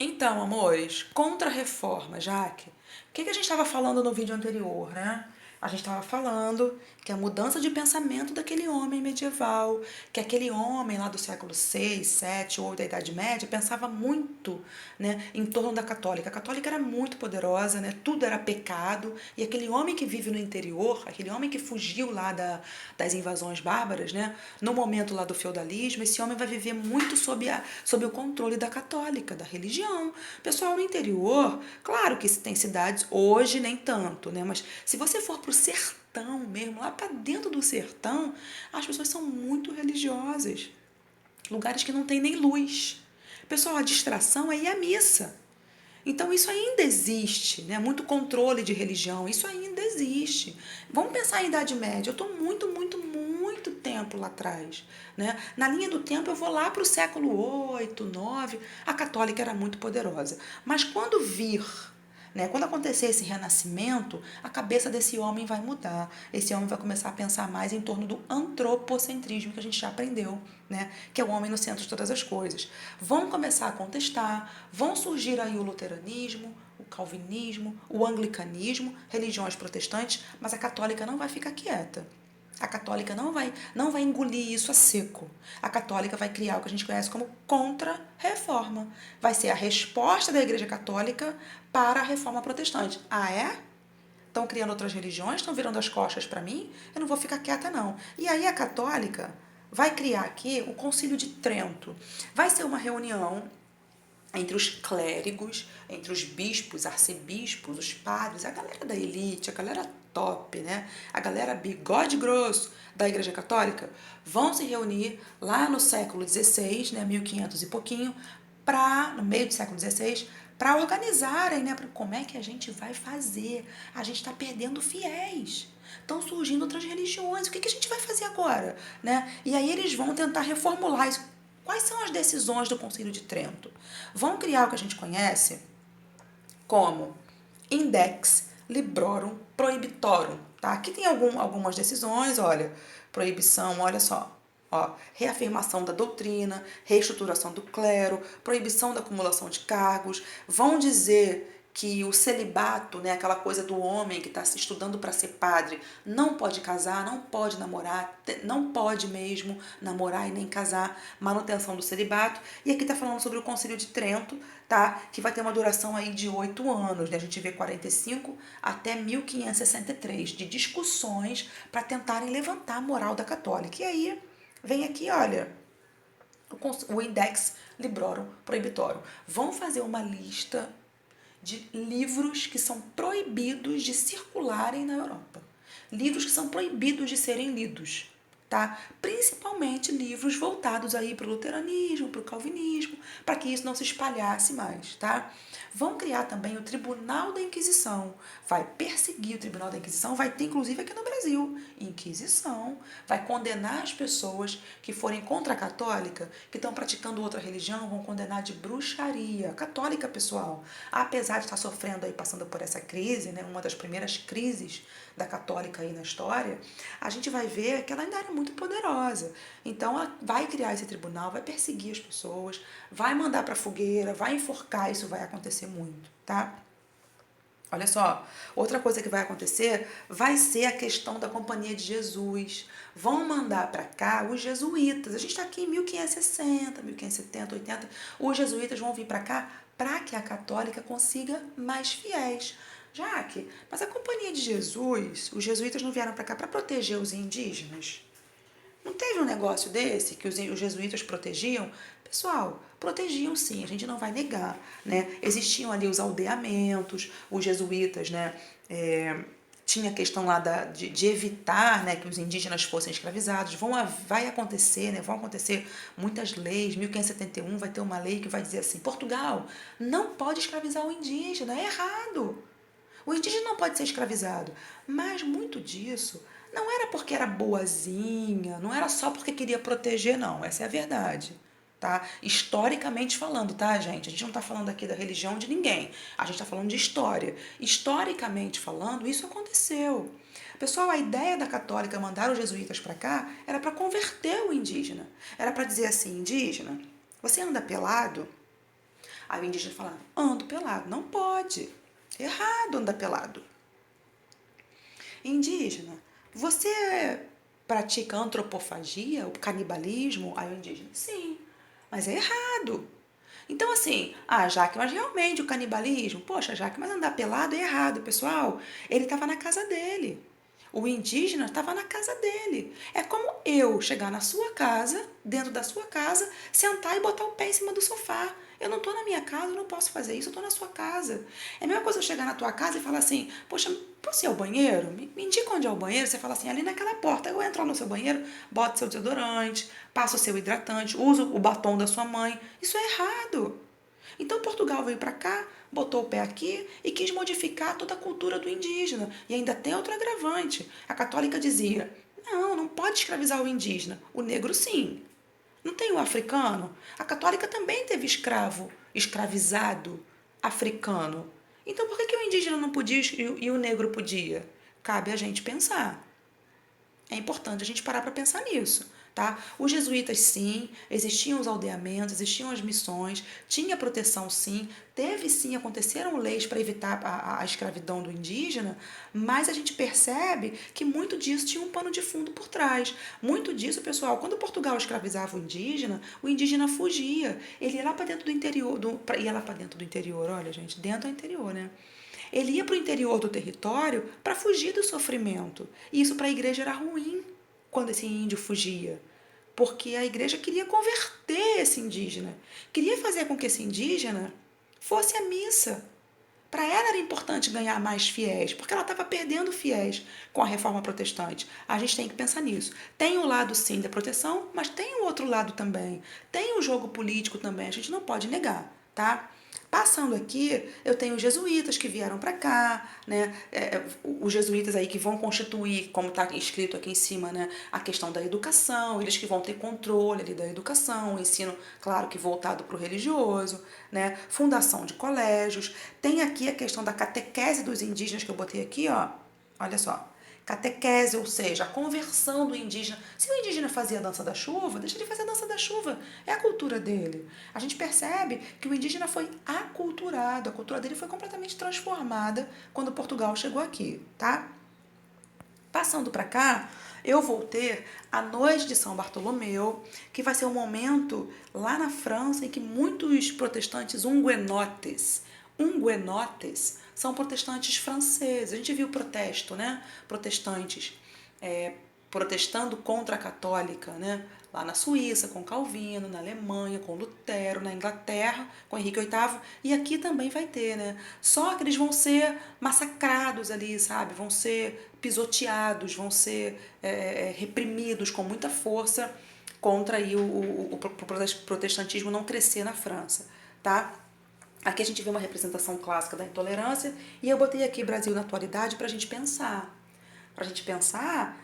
Então, amores, contra-reforma, Jaque. O que a gente estava falando no vídeo anterior, né? A gente estava falando que a mudança de pensamento daquele homem medieval, que aquele homem lá do século 6, 7, 8 da Idade Média pensava muito, né, em torno da católica. A católica era muito poderosa, né? Tudo era pecado. E aquele homem que vive no interior, aquele homem que fugiu lá das invasões bárbaras, né? No momento lá do feudalismo, esse homem vai viver muito sob o controle da católica, da religião. Pessoal, no interior, claro que tem cidades, hoje nem tanto, né? Mas se você for pro sertão mesmo, lá para dentro do sertão, as pessoas são muito religiosas. Lugares que não tem nem luz. Pessoal, a distração é ir à missa. Então isso ainda existe, né? Muito controle de religião, isso ainda existe. Vamos pensar em Idade Média, eu estou muito tempo lá atrás, né? Na linha do tempo eu vou lá para o século 8, 9, a católica era muito poderosa. Mas quando vir, né? Quando acontecer esse renascimento, a cabeça desse homem vai mudar. Esse homem vai começar a pensar mais em torno do antropocentrismo que a gente já aprendeu, né? Que é o homem no centro de todas as coisas. Vão começar a contestar, vão surgir aí o luteranismo, o calvinismo, o anglicanismo, religiões protestantes, mas a católica não vai ficar quieta. A católica não vai engolir isso a seco. A católica vai criar o que a gente conhece como contra-reforma. Vai ser a resposta da Igreja Católica para a reforma protestante. Ah, é? Estão criando outras religiões, estão virando as costas para mim, eu não vou ficar quieta não. E aí a católica vai criar aqui o Concílio de Trento. Vai ser uma reunião entre os clérigos, entre os bispos, arcebispos, os padres, a galera da elite, a galera top, né? A galera bigode grosso da Igreja Católica, vão se reunir lá no século XVI, né, 1500 e pouquinho, no meio do século XVI, para organizarem, né, como é que a gente vai fazer. A gente está perdendo fiéis. Estão surgindo outras religiões. O que a gente vai fazer agora, né? E aí eles vão tentar reformular isso. Quais são as decisões do Concílio de Trento? Vão criar o que a gente conhece como Index Librorum Prohibitorum. Tá? Aqui tem algumas decisões, olha, proibição, olha só, ó, reafirmação da doutrina, reestruturação do clero, proibição da acumulação de cargos, vão dizer que o celibato, né, aquela coisa do homem que está estudando para ser padre, não pode casar, não pode namorar, não pode mesmo namorar e nem casar, manutenção do celibato. E aqui está falando sobre o Concílio de Trento, tá? Que vai ter uma duração aí de 8 anos, né? A gente vê 45 até 1563 de discussões para tentarem levantar a moral da católica. E aí vem aqui, olha, o Index Librorum Prohibitorum. Vão fazer uma lista de livros que são proibidos de circularem na Europa. Livros que são proibidos de serem lidos. Tá? Principalmente livros voltados aí para o luteranismo, para o calvinismo, para que isso não se espalhasse mais, tá? Vão criar também o Tribunal da Inquisição, vai perseguir o Tribunal da Inquisição, vai ter inclusive aqui no Brasil, Inquisição, vai condenar as pessoas que forem contra a católica, que estão praticando outra religião, vão condenar de bruxaria, católica pessoal. Apesar de estar sofrendo aí, passando por essa crise, né, uma das primeiras crises da católica aí na história, a gente vai ver que ela ainda era muito poderosa. Então ela vai criar esse tribunal, vai perseguir as pessoas, vai mandar para fogueira, vai enforcar, isso vai acontecer muito, tá? Olha só, outra coisa que vai acontecer vai ser a questão da Companhia de Jesus. Vão mandar para cá os jesuítas. A gente está aqui em 1560, 1570, 80. Os jesuítas vão vir para cá para que a católica consiga mais fiéis. Jaque, mas a Companhia de Jesus, os jesuítas não vieram para cá para proteger os indígenas? Não teve um negócio desse que os jesuítas protegiam? Pessoal, protegiam sim, a gente não vai negar, né? Existiam ali os aldeamentos, os jesuítas, né? Tinha a questão lá de evitar, né, que os indígenas fossem escravizados. Vai acontecer, né? Vão acontecer muitas leis. 1571 vai ter uma lei que vai dizer assim: Portugal não pode escravizar o indígena, é errado. O indígena não pode ser escravizado. Mas muito disso não era porque era boazinha, não era só porque queria proteger, não. Essa é a verdade. Tá? Historicamente falando, tá, gente? A gente não está falando aqui da religião de ninguém. A gente está falando de história. Historicamente falando, isso aconteceu. Pessoal, a ideia da católica mandar os jesuítas para cá era para converter o indígena. Era para dizer assim: indígena, você anda pelado? Aí o indígena fala, ando pelado. Não pode. Errado andar pelado. Indígena, você pratica antropofagia, o canibalismo? Aí o indígena, sim, mas é errado. Então, assim, Jaque, mas realmente o canibalismo, poxa, Jaque, mas andar pelado é errado, pessoal. Ele estava na casa dele. O indígena estava na casa dele. É como eu chegar na sua casa, dentro da sua casa, sentar e botar o pé em cima do sofá. Eu não estou na minha casa, eu não posso fazer isso, eu estou na sua casa. É a mesma coisa eu chegar na tua casa e falar assim, poxa, posso ir ao banheiro? Me indica onde é o banheiro. Você fala assim, ali naquela porta. Eu entro no seu banheiro, boto seu desodorante, passo o seu hidratante, uso o batom da sua mãe. Isso é errado. Então Portugal veio para cá, botou o pé aqui e quis modificar toda a cultura do indígena. E ainda tem outro agravante. A católica dizia: não, não pode escravizar o indígena. O negro sim. Não tem o africano? A católica também teve escravo, escravizado africano. Então por que o indígena não podia e o negro podia? Cabe a gente pensar. É importante a gente parar para pensar nisso, tá? Os jesuítas, sim, existiam os aldeamentos, existiam as missões, tinha proteção, sim, teve, sim, aconteceram leis para evitar a escravidão do indígena, mas a gente percebe que muito disso tinha um pano de fundo por trás. Muito disso, pessoal, quando Portugal escravizava o indígena fugia. Ele ia lá para dentro do interior, ia lá para dentro do interior, olha, gente, dentro do interior, né? Ele ia para o interior do território para fugir do sofrimento. E isso para a igreja era ruim quando esse índio fugia. Porque a igreja queria converter esse indígena. Queria fazer com que esse indígena fosse à missa. Para ela era importante ganhar mais fiéis, porque ela estava perdendo fiéis com a reforma protestante. A gente tem que pensar nisso. Tem o lado, sim, da proteção, mas tem o outro lado também. Tem o jogo político também, a gente não pode negar, tá? Passando aqui, eu tenho os jesuítas que vieram para cá, né? Os jesuítas aí que vão constituir, como está escrito aqui em cima, né? A questão da educação, eles que vão ter controle ali da educação, o ensino, claro que voltado para o religioso, né? Fundação de colégios. Tem aqui a questão da catequese dos indígenas que eu botei aqui, ó. Olha só. Catequese, ou seja, a conversão do indígena. Se o indígena fazia a dança da chuva, deixa ele fazer a dança da chuva. É a cultura dele. A gente percebe que o indígena foi aculturado, a cultura dele foi completamente transformada quando Portugal chegou aqui, tá? Passando para cá, eu vou ter a noite de São Bartolomeu, que vai ser um momento lá na França em que muitos protestantes huguenotes são protestantes franceses. A gente viu protesto, né? Protestantes protestando contra a católica, né? Lá na Suíça, com Calvino, na Alemanha, com Lutero, na Inglaterra, com Henrique VIII, e aqui também vai ter, né? Só que eles vão ser massacrados ali, sabe? Vão ser pisoteados, vão ser reprimidos com muita força contra aí o protestantismo não crescer na França, tá? Aqui a gente vê uma representação clássica da intolerância e eu botei aqui Brasil na atualidade para a gente pensar. Para a gente pensar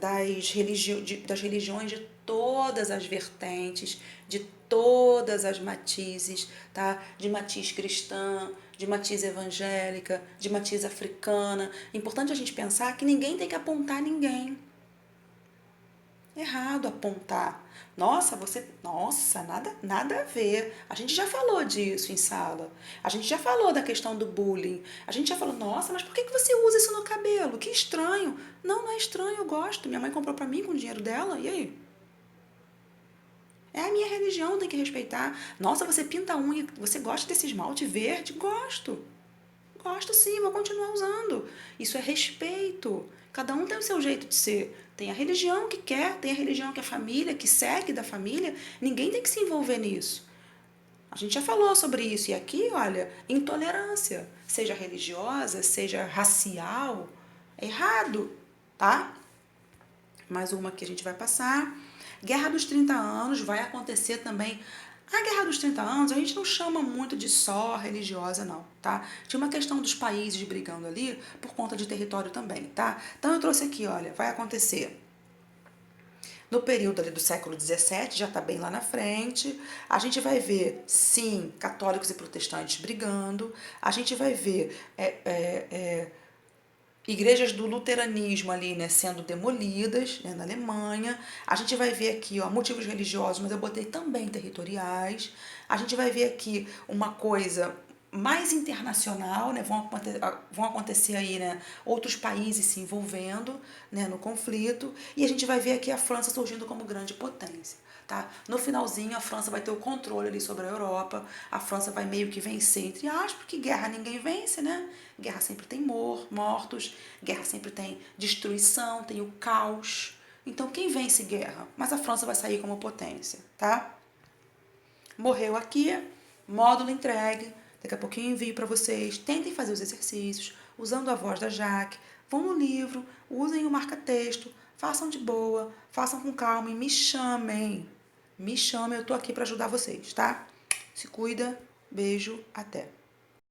das religiões de todas as vertentes, de todas as matizes, tá? De matiz cristã, de matiz evangélica, de matiz africana. É importante a gente pensar que ninguém tem que apontar ninguém. Errado apontar. Nossa, nada a ver. A gente já falou disso em sala. A gente já falou da questão do bullying. A gente já falou, nossa, mas por que você usa isso no cabelo? Que estranho. Não é estranho, eu gosto. Minha mãe comprou pra mim com o dinheiro dela, e aí? É a minha religião, tem que respeitar. Nossa, você pinta a unha, você gosta desse esmalte verde? Gosto. Gosto sim, vou continuar usando. Isso é respeito. Cada um tem o seu jeito de ser. Tem a religião que quer, tem a religião que é família, que segue da família. Ninguém tem que se envolver nisso. A gente já falou sobre isso. E aqui, olha, intolerância, seja religiosa, seja racial, é errado, tá? Mais uma que a gente vai passar. Guerra dos 30 anos vai acontecer também. A Guerra dos 30 anos a gente não chama muito de só religiosa, não, tá? Tinha uma questão dos países brigando ali por conta de território também, tá? Então eu trouxe aqui, olha, vai acontecer no período ali do século XVII, já está bem lá na frente. A gente vai ver, sim, católicos e protestantes brigando. A gente vai ver igrejas do luteranismo ali, né, sendo demolidas, né, na Alemanha. A gente vai ver aqui, ó, motivos religiosos, mas eu botei também territoriais. A gente vai ver aqui uma coisa mais internacional, né, vão acontecer aí, né, outros países se envolvendo, né, no conflito, e a gente vai ver aqui a França surgindo como grande potência. Tá? No finalzinho, a França vai ter o controle ali sobre a Europa, a França vai meio que vencer, entre aspas, porque guerra ninguém vence, né? Guerra sempre tem mortos, guerra sempre tem destruição, tem o caos. Então, quem vence guerra? Mas a França vai sair como potência, tá? Morreu aqui, módulo entregue. Daqui a pouquinho eu envio para vocês. Tentem fazer os exercícios usando a voz da Jaque. Vão no livro, usem o marca-texto, façam de boa, façam com calma e me chamem. Me chamem, eu tô aqui para ajudar vocês, tá? Se cuida, beijo, até.